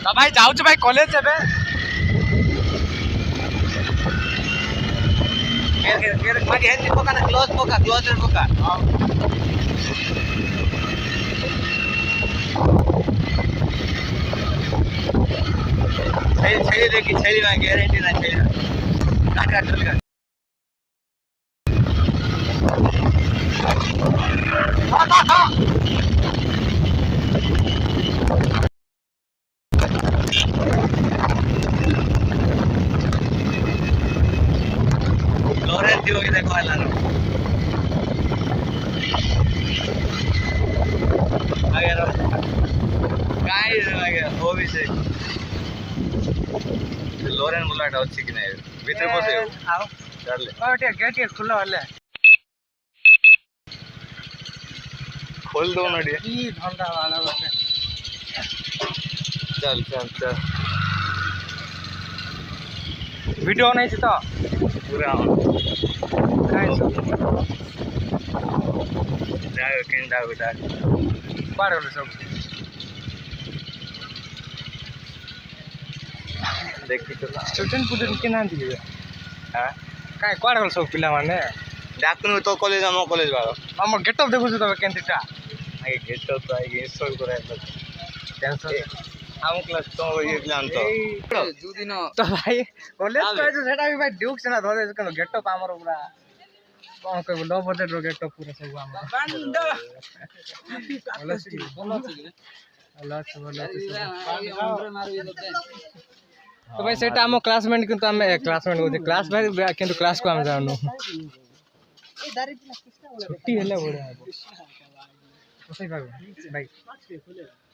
भाई जाऊँ भाई कॉलेज एबे मागे हेल्थ पका ना क्लोज पका छेली देखी छेली में गारंटी ना छेली काट चल का लोरेंस दियो देखो आला आगे गाइस आगे वो भी से लोरेंस बुलाट अच्छी कि नहीं भीतर बसे आओ चल ले ओटे गेट खुला वाले खोल दो ना डी ई ठंडा वाला बसे चल चल चल वीडियो नहीं थी तो पूरा काहे सब जाओ केंदा बेटा बाहर वाले सब देखी तो स्टूडेंट पुडेंट के नाम दिए हां काहे कुआड़ वाले सब पिला माने डाकुन तो कॉलेज हम कॉलेज वाला हम गेटअप देखु छ तबे केनतिटा आगे गेट तो आगे इंस्टॉल करे टेंशन हम क्लास तो ये प्लान तो दु दिन तो भाई कॉलेज तो सेटा भी भाई ड्यूक से ना धरे कनो गेटअप हमर पूरा कोन कहबो लो बजट रो गेटअप पूरा सब हमर बंड तो भाई सेटा हम क्लासमेट किंतु हम क्लासमेट को क्लास भाई किंतु क्लास को हम जानो छुट्टी हेले बड़ा ओसई भाई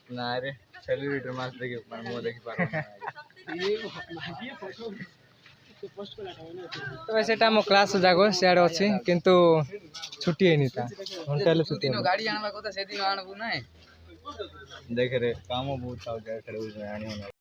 ना रे सेलिब्रिटी मास देखि मो देखि पारो तो भाई सेटा हम क्लास जागो सियाड़े अछि किंतु छुट्टी है नीता घंटा हेले छुट्टी गाड़ी आनबा को त से दिन आनबु नै देख रे काम बहुत आ गया खड़े हो आनी होना